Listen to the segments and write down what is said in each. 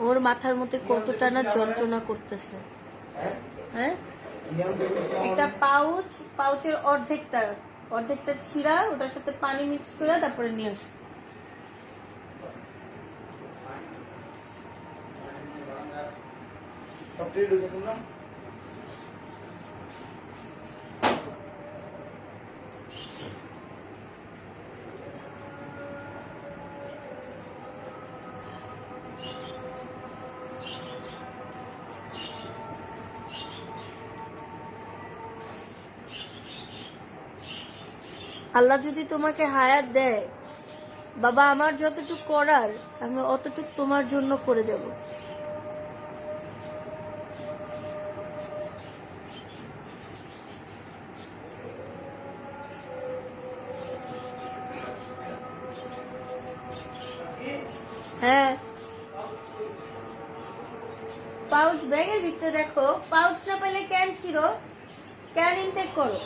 ওর মাথার মধ্যে কতটা না যন্ত্রণা করতেছে। হ্যাঁ, একটা পাউচের অর্ধেকটা ছিঁড়া, ওটার সাথে পানি মিক্স করে তারপরে নিয়ে আস। আল্লাহ যদি তোমাকে হায়াত দেয় বাবা, আমার যতটুকু করার আমি অতটুকু তোমার জন্য করে যাব। হ্যাঁ, পাউচ ব্যাগের ভিতরে দেখো, পাউচ না পেলে ক্যান ছিল, ক্যান ইনটেক করো।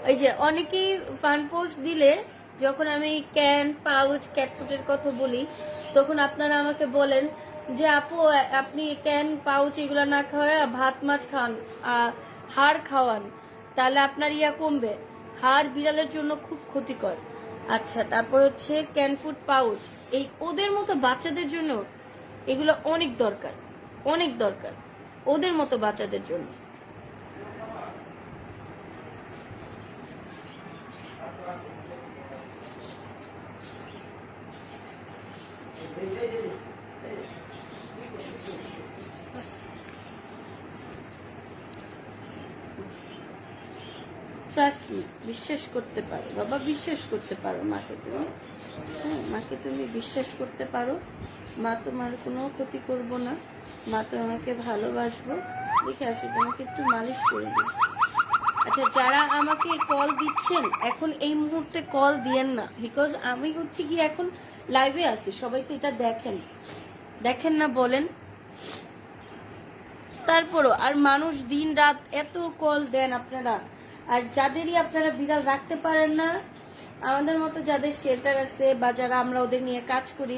এই যে অনেকেই ফান পোস্ট দিলে যখন আমি ক্যান, পাউচ, ক্যাটফুটের কথা বলি, তখন আপনারা আমাকে বলেন যে আপু আপনি ক্যান, পাউচ এগুলো না খাওয়া ভাত মাছ খান, হাড় খাওয়ান, তাহলে আপনার ইয়া কমবে। হাড় বিড়ালের জন্য খুব ক্ষতিকর। আচ্ছা, তারপর হচ্ছে ক্যান ফুড, পাউচ, এই ওদের মতো বাচ্চাদের জন্য এগুলো অনেক দরকার, অনেক দরকার ওদের মতো বাচ্চাদের জন্য। ট্রাস্ট মি, বিশ্বাস করতে পারো বাবা, বিশ্বাস করতে পারো মাকে তুমি। হ্যাঁ, মাকে তুমি বিশ্বাস করতে পারো। মা তোমার কোনো ক্ষতি করবো না, মা তো আমাকে ভালোবাসবো। দেখে আসো, তোমাকে একটু মালিশ করে দিই। আচ্ছা, যারা আমাকে কল দিচ্ছেন এখন এই মুহূর্তে কল দিয়েন না, বিকজ আমি হচ্ছে কি এখন লাইভে আছি, সবাই তো এটা দেখেন না বলেন। তারপরও আর মানুষ দিন রাত এত কল দেন আপনারা, আর যাদেরই আপনারা বিড়াল রাখতে পারেন না, আমাদের মতো যাদের শেল্টার আছে বা যারা আমরা ওদের নিয়ে কাজ করি,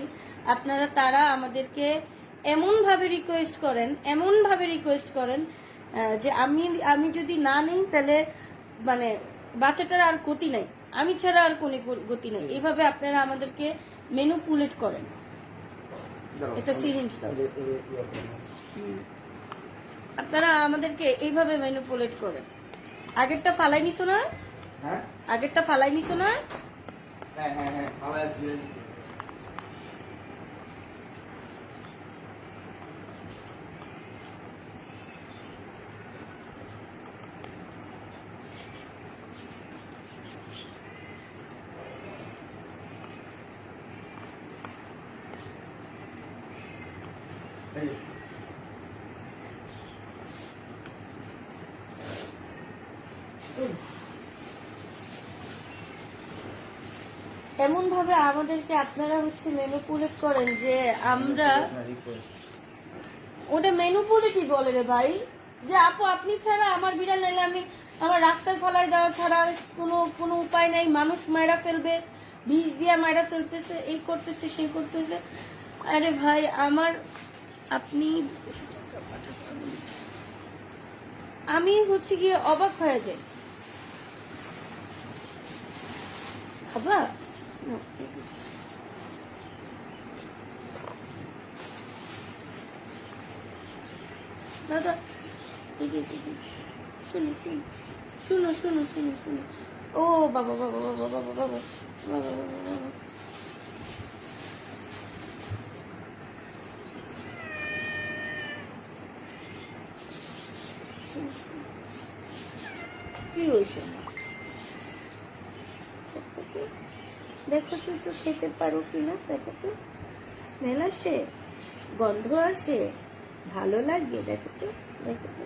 আপনারা তারা আমাদেরকে এমনভাবে রিকোয়েস্ট করেন যে আমি যদি না নেই তাহলে মানে বাচ্চাটার আর গতি নাই, আমি ছাড়া আর কোনো গতি নেই। এইভাবে আপনারা আমাদেরকে ম্যানিপুলেট করেন। এটা সিরিঞ্জ দাও। আপনারা আমাদেরকে এইভাবে ম্যানিপুলেট করেন। আগেরটা ফালাই নিছো না? হ্যাঁ, আগেরটা ফালাই নিছো না? হ্যাঁ হ্যাঁ হ্যাঁ, ফালাই দিয়ে দিছি। এমন ভাবে আমাদেরকে আপনারা হচ্ছে ম্যানিপুলেট করেন যে আমরা, ওটা ম্যানিপুলেটই বলে রে ভাই, যে আপু আপনি ছাড়া আমার বিড়াল নাইলে আমি আমার রাস্তায় ফলাই দেওয়া ছাড়া কোনো উপায় নাই, মানুষ মায়েরা ফেলবে, বিষ দিয়ে মায়েরা ফেলতেছে, এই করতেছে সেই করতেছে। আরে ভাই আমার, আপনি আমি হচ্ছে গিয়ে অবাক হয়ে যাই। খাবা দাদা, শুনুন, শুনো শুনো শুনো শুনো। ও বাবা বাবা বাবা বাবা বাবা বাবা বাবা বাবা। কি হয়েছে? দেখো তো তো খেতে পারো কিনা, দেখো তো স্মেল আসে, গন্ধ আসে, ভালো লাগে, দেখো তো, দেখো তো,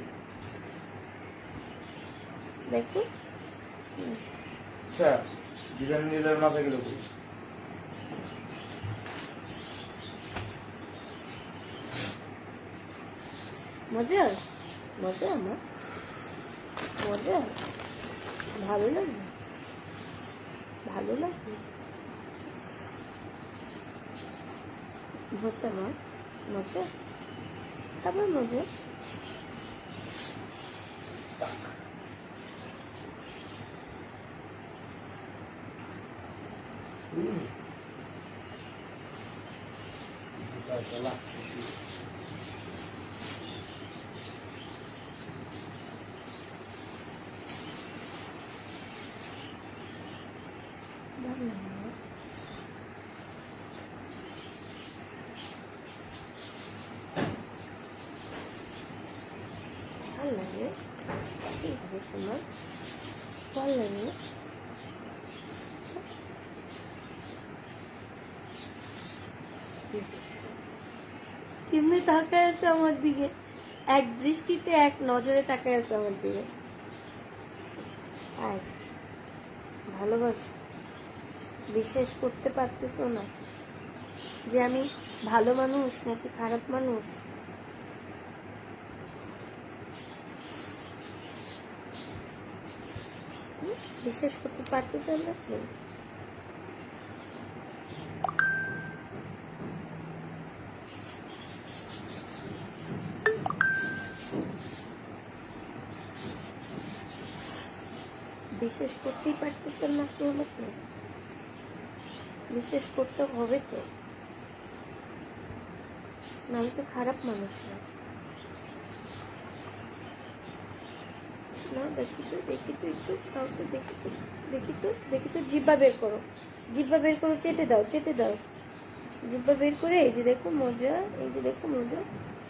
দেখো। আচ্ছা, বিরিয়ানি নিলে মাথা গেল কই? মজা মজা আমার মজা, ভালো লাগে, ভালো লাগে, মজা আমার মজা, আবার মজা। লাগছে শুধু। ভালো লাগে আমার। ভালো লাগে, কি হবে তোমার, ভালো লাগে। কেমনি তাকায় আছে আমার দিকে, এক দৃষ্টিতে এক নজরে তাকায় আছে আমার দিকে। আয়, ভালোবাসো, বিশ্বাস করতে পারতেছো না যে আমি ভালো মানুষ নাকি খারাপ মানুষ। বিশ্বাস করতে পারতেছো না আপনি? বিশ্বাস করতেই পারতেছেন না আপনি আমাকে? বিশ্বাস করতে হবে তো, না আমি তো খারাপ মানুষ না। না দেখি তো, দেখি তো, একটু খাও তো, দেখি তো, দেখি তো, দেখি তো, জিব্বা বের করো, জিব্বা বের করো, চেটে দাও, চেটে দাও, জিব্বা বের করে, এই যে দেখো মজা, এই যে দেখো মজা।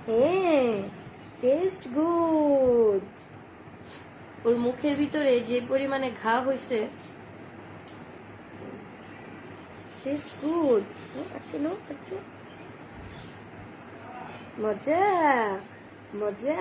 হ্যাঁ, টেস্ট গুড। ওর মুখের ভিতরে যে পরিমাণে ঘা হয়েছে, টেস্ট গুড। একটু নাও, একটু মজা মজা।